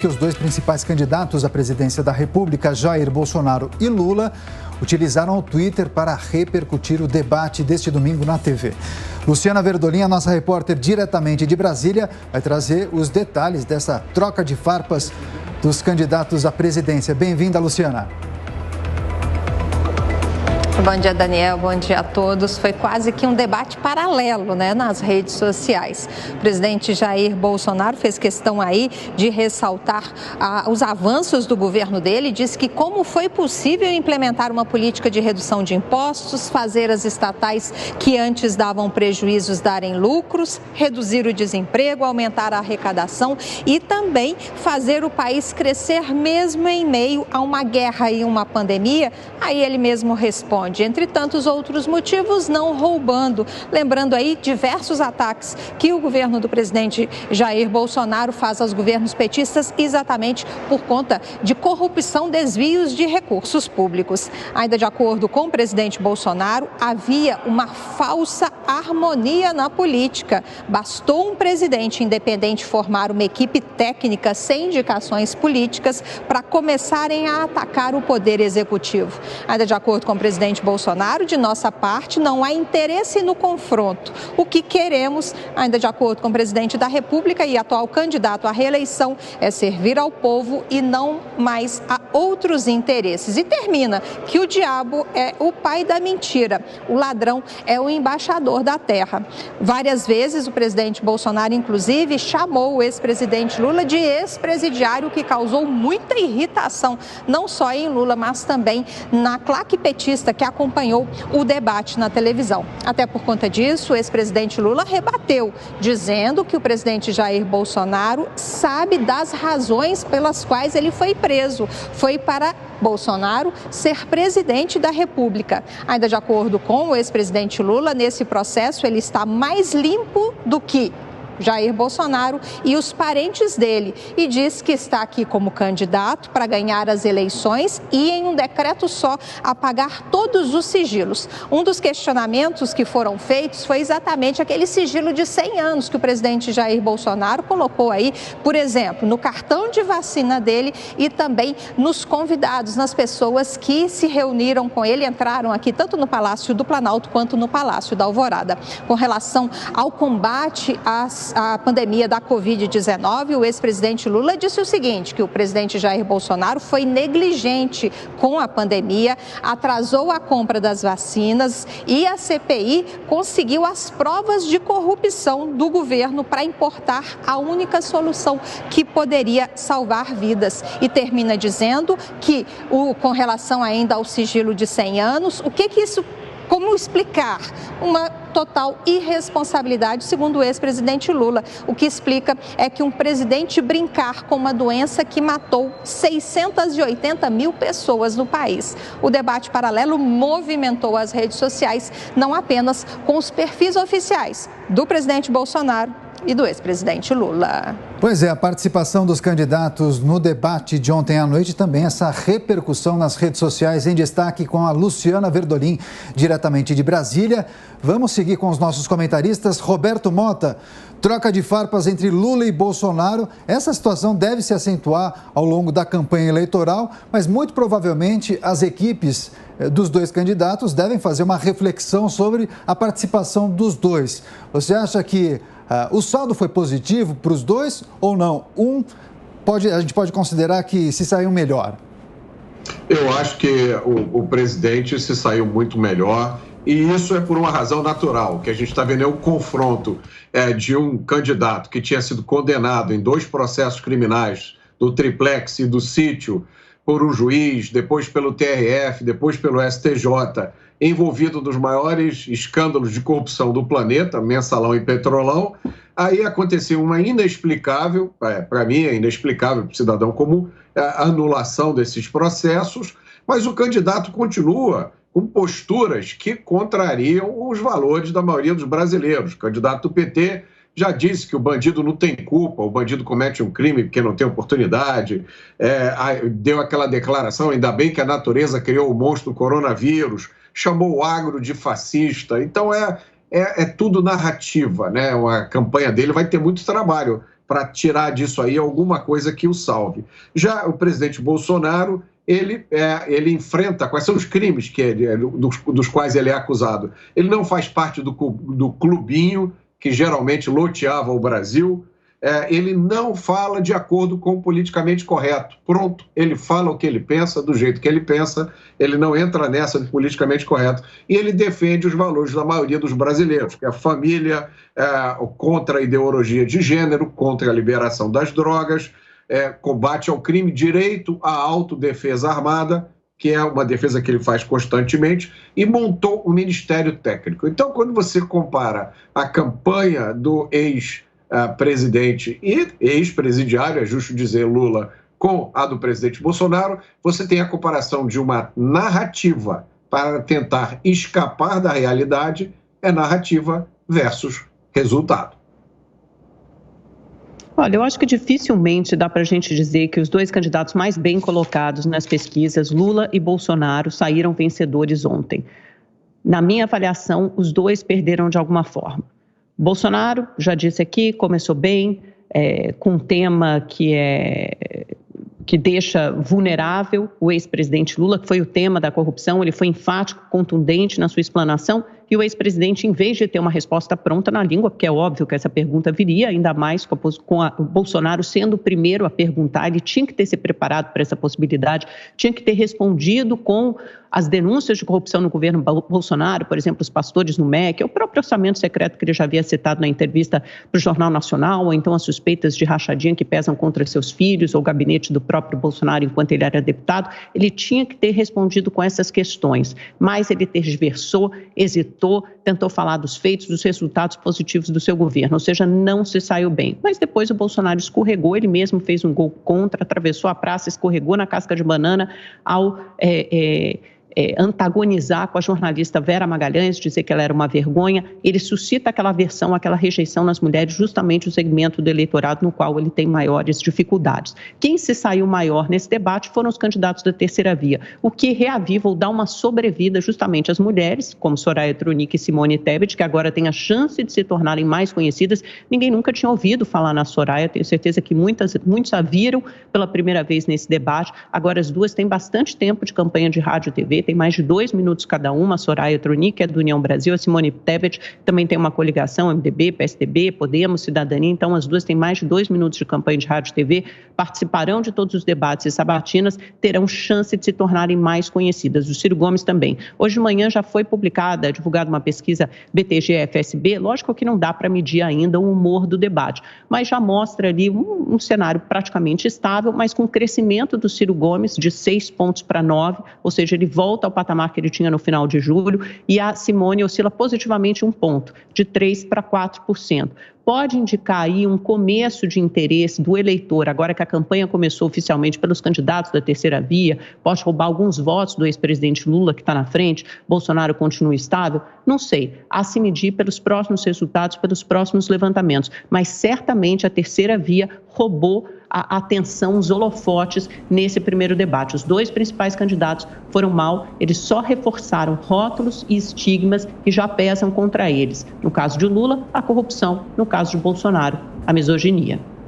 Que os dois principais candidatos à presidência da República, Jair Bolsonaro e Lula, utilizaram o Twitter para repercutir o debate deste domingo na TV. Luciana Verdolim, a nossa repórter diretamente de Brasília, vai trazer os detalhes dessa troca de farpas dos candidatos à presidência. Bem-vinda, Luciana. Bom dia, Daniel. Bom dia a todos. Foi quase que um debate paralelo, nas redes sociais. O presidente Jair Bolsonaro fez questão aí de ressaltar os avanços do governo dele. Disse que como foi possível implementar uma política de redução de impostos, fazer as estatais que antes davam prejuízos darem lucros, reduzir o desemprego, aumentar a arrecadação e também fazer o país crescer mesmo em meio a uma guerra e uma pandemia. Aí ele mesmo responde. Entre tantos outros motivos, não roubando. Lembrando aí diversos ataques que o governo do presidente Jair Bolsonaro faz aos governos petistas exatamente por conta de corrupção, desvios de recursos públicos. Ainda de acordo com o presidente Bolsonaro, havia uma falsa harmonia na política. Bastou um presidente independente formar uma equipe técnica sem indicações políticas para começarem a atacar o poder executivo. Ainda de acordo com o presidente Bolsonaro, de nossa parte, não há interesse no confronto. O que queremos, ainda de acordo com o presidente da República e atual candidato à reeleição, é servir ao povo e não mais a outros interesses. E termina que o diabo é o pai da mentira, o ladrão é o embaixador da terra. Várias vezes o presidente Bolsonaro, inclusive, chamou o ex-presidente Lula de ex-presidiário, o que causou muita irritação, não só em Lula, mas também na claque petista que acompanhou o debate na televisão. Até por conta disso, o ex-presidente Lula rebateu, dizendo que o presidente Jair Bolsonaro sabe das razões pelas quais ele foi preso. Foi para Bolsonaro ser presidente da República. Ainda de acordo com o ex-presidente Lula, nesse processo ele está mais limpo do que Jair Bolsonaro e os parentes dele, e diz que está aqui como candidato para ganhar as eleições e, em um decreto só, apagar todos os sigilos. Um dos questionamentos que foram feitos foi exatamente aquele sigilo de 100 anos que o presidente Jair Bolsonaro colocou aí, por exemplo, no cartão de vacina dele e também nos convidados, nas pessoas que se reuniram com ele, entraram aqui tanto no Palácio do Planalto quanto no Palácio da Alvorada. Com relação ao combate à pandemia da Covid-19, o ex-presidente Lula disse o seguinte, que o presidente Jair Bolsonaro foi negligente com a pandemia, atrasou a compra das vacinas e a CPI conseguiu as provas de corrupção do governo para importar a única solução que poderia salvar vidas. E termina dizendo que, com relação ainda ao sigilo de 100 anos, como explicar uma total irresponsabilidade, segundo o ex-presidente Lula. O que explica é que um presidente brincar com uma doença que matou 680 mil pessoas no país. O debate paralelo movimentou as redes sociais, não apenas com os perfis oficiais do presidente Bolsonaro e do ex-presidente Lula. Pois é, a participação dos candidatos no debate de ontem à noite, também essa repercussão nas redes sociais, em destaque com a Luciana Verdolim, diretamente de Brasília. Vamos seguir com os nossos comentaristas. Roberto Mota, troca de farpas entre Lula e Bolsonaro. Essa situação deve se acentuar ao longo da campanha eleitoral, mas muito provavelmente as equipes dos dois candidatos devem fazer uma reflexão sobre a participação dos dois. Você acha que o saldo foi positivo para os dois ou não? A gente pode considerar que se saiu melhor. Eu acho que o presidente se saiu muito melhor, e isso é por uma razão natural. O que a gente está vendo é o confronto de um candidato que tinha sido condenado em 2 processos criminais, do triplex e do sítio, por um juiz, depois pelo TRF, depois pelo STJ, envolvido nos maiores escândalos de corrupção do planeta, Mensalão e Petrolão. Aí aconteceu uma inexplicável, para mim é inexplicável para o cidadão comum, a anulação desses processos, mas o candidato continua com posturas que contrariam os valores da maioria dos brasileiros. O candidato do PT já disse que o bandido não tem culpa, o bandido comete um crime porque não tem oportunidade, deu aquela declaração, ainda bem que a natureza criou o monstro do coronavírus, chamou o agro de fascista. Então é tudo narrativa, né? A campanha dele vai ter muito trabalho. para tirar disso aí alguma coisa que o salve. Já o presidente Bolsonaro, ele enfrenta quais são os crimes dos quais ele é acusado. Ele não faz parte do clubinho que geralmente loteava o Brasil. Ele não fala de acordo com o politicamente correto. Pronto, ele fala o que ele pensa, do jeito que ele pensa, ele não entra nessa de politicamente correto. E ele defende os valores da maioria dos brasileiros, que é a família, contra a ideologia de gênero, contra a liberação das drogas, combate ao crime, direito à autodefesa armada, que é uma defesa que ele faz constantemente, e montou um ministério técnico. Então, quando você compara a campanha do ex-presidente e ex-presidiário, é justo dizer, Lula, com a do presidente Bolsonaro, você tem a comparação de uma narrativa para tentar escapar da realidade, narrativa versus resultado. Olha, eu acho que dificilmente dá para a gente dizer que os dois candidatos mais bem colocados nas pesquisas, Lula e Bolsonaro, saíram vencedores ontem. Na minha avaliação, os dois perderam de alguma forma. Bolsonaro, já disse aqui, começou bem, com um tema que deixa vulnerável o ex-presidente Lula, que foi o tema da corrupção. Ele foi enfático, contundente na sua explanação, e o ex-presidente, em vez de ter uma resposta pronta na língua, porque é óbvio que essa pergunta viria, ainda mais com o Bolsonaro sendo o primeiro a perguntar, ele tinha que ter se preparado para essa possibilidade, tinha que ter respondido com as denúncias de corrupção no governo Bolsonaro, por exemplo, os pastores no MEC, o próprio orçamento secreto que ele já havia citado na entrevista para o Jornal Nacional, ou então as suspeitas de rachadinha que pesam contra seus filhos, ou o gabinete do próprio Bolsonaro enquanto ele era deputado. Ele tinha que ter respondido com essas questões, mas ele tergiversou, hesitou, tentou falar dos feitos, dos resultados positivos do seu governo, ou seja, não se saiu bem. Mas depois o Bolsonaro escorregou, ele mesmo fez um gol contra, atravessou a praça, escorregou na casca de banana ao antagonizar com a jornalista Vera Magalhães, dizer que ela era uma vergonha. Ele suscita aquela aversão, aquela rejeição nas mulheres, justamente o segmento do eleitorado no qual ele tem maiores dificuldades. Quem se saiu maior nesse debate foram os candidatos da terceira via, o que reaviva ou dá uma sobrevida justamente às mulheres, como Soraya Tronic e Simone Tebet, que agora têm a chance de se tornarem mais conhecidas. Ninguém nunca tinha ouvido falar na Soraya, tenho certeza que muitos a viram pela primeira vez nesse debate. Agora as duas têm bastante tempo de campanha de rádio e TV, tem mais de 2 minutos cada uma. A Soraya Tronic, que é do União Brasil, a Simone Tebet também tem uma coligação, MDB, PSDB, Podemos, Cidadania, então as duas têm mais de 2 minutos de campanha de rádio e TV, participarão de todos os debates e sabatinas, terão chance de se tornarem mais conhecidas. O Ciro Gomes também. Hoje de manhã já foi divulgada uma pesquisa BTG-FSB, lógico que não dá para medir ainda o humor do debate, mas já mostra ali um cenário praticamente estável, mas com crescimento do Ciro Gomes de 6 pontos para 9, ou seja, ele volta ao patamar que ele tinha no final de julho, e a Simone oscila positivamente 1 ponto, de 3% para 4%. Pode indicar aí um começo de interesse do eleitor, agora que a campanha começou oficialmente pelos candidatos da terceira via, pode roubar alguns votos do ex-presidente Lula, que está na frente, Bolsonaro continua estável? Não sei, a se medir pelos próximos resultados, pelos próximos levantamentos, mas certamente a terceira via roubou a atenção, os holofotes nesse primeiro debate. Os dois principais candidatos foram mal, eles só reforçaram rótulos e estigmas que já pesam contra eles. No caso de Lula, a corrupção, no caso de Bolsonaro, a misoginia.